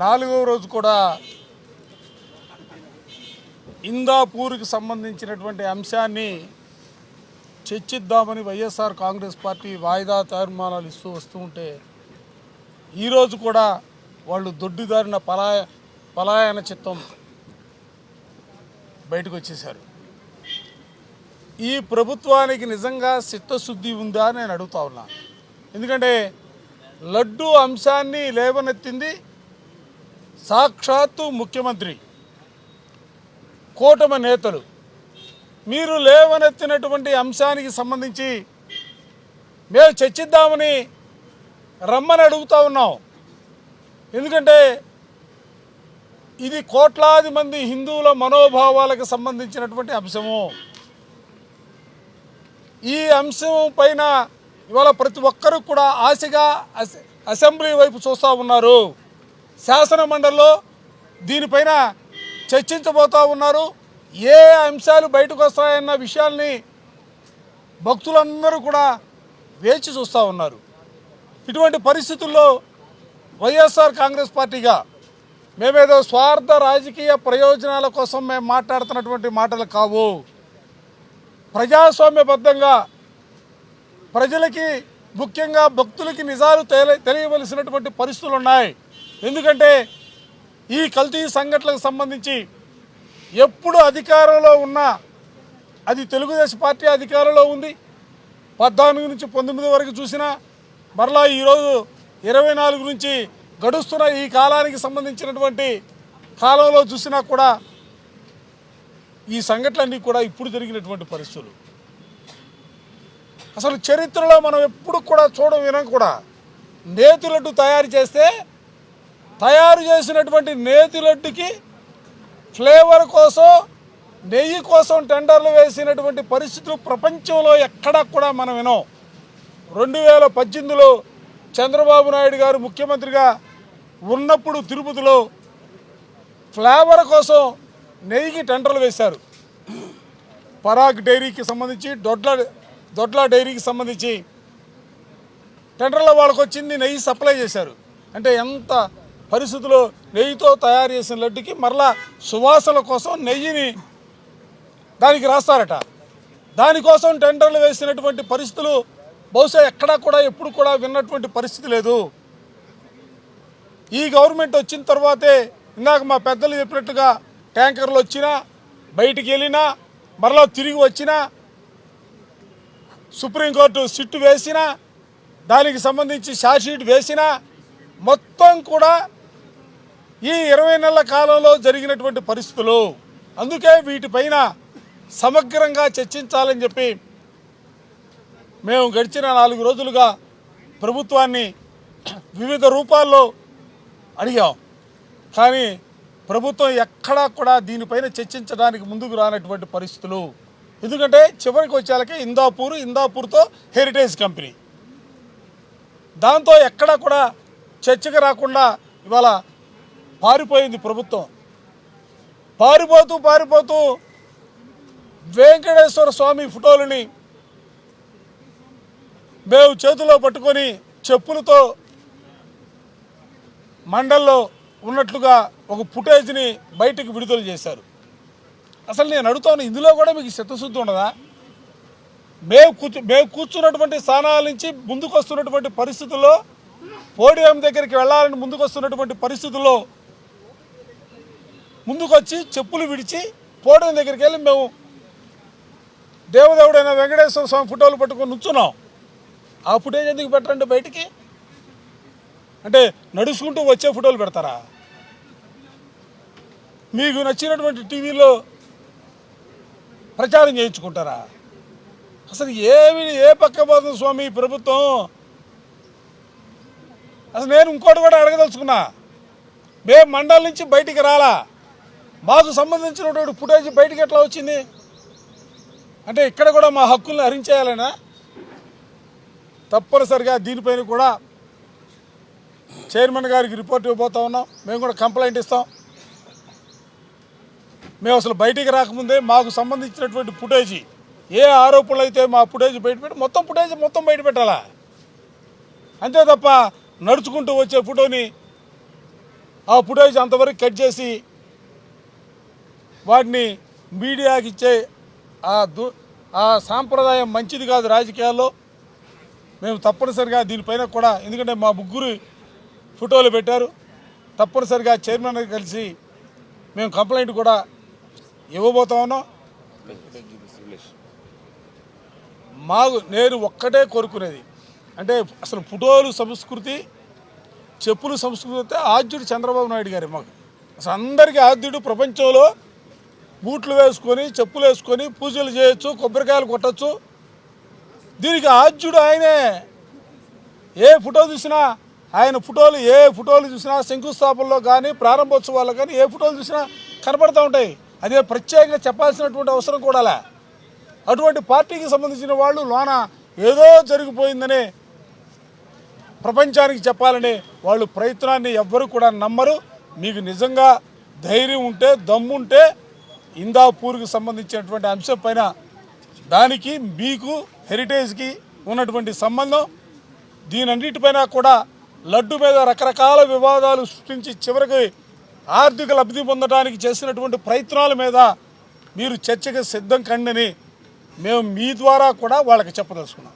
నాలుగవ రోజు కూడా ఇందాపూర్కి సంబంధించినటువంటి అంశాన్ని చర్చిద్దామని వైఎస్ఆర్ కాంగ్రెస్ పార్టీ వాయిదా తీర్మానాలు ఇస్తూ వస్తూ ఉంటే ఈరోజు కూడా వాళ్ళు దొడ్డిదారిన పలాయన చిత్తం బయటకు వచ్చేశారు. ఈ ప్రభుత్వానికి నిజంగా చిత్తశుద్ధి ఉందా అని నేను అడుగుతా ఉన్నా. ఎందుకంటే లడ్డూ అంశాన్ని లేవనెత్తింది సాక్షాత్తు ముఖ్యమంత్రి, కూటమి నేతలు. మీరు లేవనెత్తినటువంటి అంశానికి సంబంధించి మేము చర్చిద్దామని రమ్మని అడుగుతూ ఉన్నాం. ఎందుకంటే ఇది కోట్లాది మంది హిందువుల మనోభావాలకు సంబంధించినటువంటి అంశము. ఈ అంశం పైన ఇవాళ ప్రతి ఒక్కరూ కూడా ఆశగా అసెంబ్లీ వైపు చూస్తూ ఉన్నారు. శాసన మండలిలో దీనిపైన చర్చించబోతూ ఉన్నారు. ఏ అంశాలు బయటకు వస్తాయన్న విషయాల్ని భక్తులందరూ కూడా వేచి చూస్తూ ఉన్నారు. ఇటువంటి పరిస్థితుల్లో వైఎస్ఆర్ కాంగ్రెస్ పార్టీగా మేమేదో స్వార్థ రాజకీయ ప్రయోజనాల కోసం మేము మాట్లాడుతున్నటువంటి మాటలు కావు. ప్రజాస్వామ్యబద్ధంగా ప్రజలకి, ముఖ్యంగా భక్తులకి నిజాలు తెలియవలసినటువంటి పరిస్థితులు ఉన్నాయి. ఎందుకంటే ఈ కల్తీ సంఘటనలకు సంబంధించి ఎప్పుడు అధికారంలో ఉన్నా, అది తెలుగుదేశం పార్టీ అధికారంలో ఉంది, 14 నుంచి 19 వరకు చూసినా, మరలా ఈరోజు 24 నుంచి గడుస్తున్న ఈ కాలానికి సంబంధించినటువంటి కాలంలో చూసినా కూడా ఈ సంఘటనలన్నీ కూడా ఇప్పుడు జరిగినటువంటి పరిస్థితులు. అసలు చరిత్రలో మనం ఎప్పుడు కూడా వినం కూడా. నేతి లడ్డు తయారు చేస్తే తయారు చేసినటువంటి నేతి లడ్డుకి ఫ్లేవర్ కోసం, నెయ్యి కోసం టెండర్లు వేసినటువంటి పరిస్థితులు ప్రపంచంలో ఎక్కడా కూడా మనం వినాం. 2018లో చంద్రబాబు నాయుడు గారు ముఖ్యమంత్రిగా ఉన్నప్పుడు తిరుపతిలో ఫ్లేవర్ కోసం నెయ్యికి టెండర్లు వేశారు. పరాగ్ డైరీకి సంబంధించి, దొడ్ల డైరీకి సంబంధించి టెండర్లో వాళ్ళకు వచ్చింది, నెయ్యి సప్లై చేశారు. అంటే ఎంత పరిస్థితుల్లో నెయ్యితో తయారు చేసిన లడ్డుకి మరలా సువాసన కోసం నెయ్యిని దానికి రాస్తారట. దానికోసం టెండర్లు వేసినటువంటి పరిస్థితులు బహుశా ఎక్కడా కూడా ఎప్పుడు కూడా విన్నటువంటి పరిస్థితి లేదు. ఈ గవర్నమెంట్ వచ్చిన తర్వాతే ఇందాక మా పెద్దలు చెప్పినట్టుగా ట్యాంకర్లు వచ్చినా, బయటికి వెళ్ళినా, మరలా తిరిగి వచ్చినా, సుప్రీంకోర్టు సిట్టు వేసినా, దానికి సంబంధించి ఛార్జ్షీట్ వేసినా, మొత్తం కూడా ఈ 20 నెలల కాలంలో జరిగినటువంటి పరిస్థితులు. అందుకే వీటిపైన సమగ్రంగా చర్చించాలని చెప్పి మేము గడిచిన 4 రోజులుగా ప్రభుత్వాన్ని వివిధ రూపాల్లో అడిగాం. కానీ ప్రభుత్వం ఎక్కడా కూడా దీనిపైన చర్చించడానికి ముందుకు రానటువంటి పరిస్థితులు. ఎందుకంటే చివరికి వచ్చేళ్ళకి ఇందాపూర్తో హెరిటేజ్ కంపెనీ, దాంతో ఎక్కడా కూడా చర్చకు రాకుండా ఇవాళ పారిపోయింది ప్రభుత్వం. పారిపోతూ వెంకటేశ్వర స్వామి ఫోటోలని మేము చేతిలో పట్టుకొని చెప్పులతో మండల్లో ఉన్నట్లుగా ఒక ఫుటేజ్ని బయటకు విడుదల చేశారు. అసలు నేను అడుగుతాను, ఇందులో కూడా మీకు చిత్తశుద్ధి ఉండదా? మేము కూర్చున్నటువంటి స్థానాల నుంచి ముందుకు వస్తున్నటువంటి పరిస్థితుల్లో, పోడియం దగ్గరికి వెళ్ళాలని ముందుకు వస్తున్నటువంటి పరిస్థితుల్లో ముందుకొచ్చి చెప్పులు విడిచి పోడియం దగ్గరికి వెళ్ళి మేము దేవదేవుడైన వెంకటేశ్వర స్వామి ఫోటోలు పట్టుకొని నుంచున్నాం. ఆ ఫుటేజ్ ఎందుకు పెట్టరండి బయటికి? అంటే నడుచుకుంటూ వచ్చే ఫోటోలు పెడతారా? మీకు నచ్చినటువంటి టీవీలో ప్రచారం చేయించుకుంటారా? అసలు ఏ పక్క పోతుంది స్వామి ప్రభుత్వం? అసలు నేను ఇంకోటి కూడా అడగదలుచుకున్నా. మేము మండలం నుంచి బయటికి రాలా, మాకు సంబంధించినటువంటి ఫుటేజ్ బయటికి ఎట్లా వచ్చింది? అంటే ఇక్కడ కూడా మా హక్కుల్ని హరించేయాలనా? తప్పనిసరిగా దీనిపైన కూడా చైర్మన్ గారికి రిపోర్ట్ ఇవ్వబోతా ఉన్నాం. మేము కూడా కంప్లైంట్ ఇస్తాం. మేము అసలు బయటికి రాకముందే మాకు సంబంధించినటువంటి ఫుటేజీ, ఏ ఆరోపణలు అయితే మా ఫుటేజ్ బయటపెట్టి మొత్తం బయట పెట్టాలా. అంతే తప్ప నడుచుకుంటూ వచ్చే ఫోటోని ఆ ఫుటేజ్ అంతవరకు కట్ చేసి వాటిని మీడియాకి ఇచ్చే ఆ సాంప్రదాయం మంచిది కాదు రాజకీయాల్లో. మేము తప్పనిసరిగా దీనిపైన కూడా, ఎందుకంటే మా ముగ్గురు ఫోటోలు పెట్టారు, తప్పనిసరిగా చైర్మన్ కలిసి మేము కంప్లైంట్ కూడా ఇవ్వబోతా ఉన్నాం. నేను ఒక్కటే కోరుకునేది అంటే, అసలు ఫోటోలు సంస్కృతి, చెప్పులు సంస్కృతి ఆద్యుడు చంద్రబాబు నాయుడు గారి. మాకు అసలు అందరికీ ఆద్యుడు. ప్రపంచంలో బూట్లు వేసుకొని చెప్పులు వేసుకొని పూజలు చేయొచ్చు, కొబ్బరికాయలు కొట్టచ్చు. దీనికి ఆద్యుడు ఆయనే. ఏ ఫోటో చూసినా ఆయన ఫోటోలు, ఏ ఫోటోలు చూసినా శంకుస్థాపనలో కానీ ప్రారంభోత్సవాల్లో కానీ ఏ ఫోటోలు చూసినా కనపడుతూ ఉంటాయి. అదే ప్రత్యేకంగా చెప్పాల్సినటువంటి అవసరం కూడా లే. అటువంటి పార్టీకి సంబంధించిన వాళ్ళు లోన ఏదో జరిగిపోయిందని ప్రపంచానికి చెప్పాలని వాళ్ళు ప్రయత్నాన్ని ఎవ్వరూ కూడా నమ్మరు. మీకు నిజంగా ధైర్యం ఉంటే, దమ్ముంటే ఇందాపూర్కి సంబంధించినటువంటి అంశం పైన, దానికి మీకు హెరిటేజ్కి ఉన్నటువంటి సంబంధం, దీనన్నిటిపైన కూడా లడ్డు మీద రకరకాల వివాదాలు సృష్టించి చివరికి ఆర్థిక లబ్ధి పొందడానికి చేసినటువంటి ప్రయత్నాల మీద మీరు చర్చకి సిద్ధం కండని మేము మీ ద్వారా కూడా వాళ్ళకి చెప్పదలుచుకున్నాం.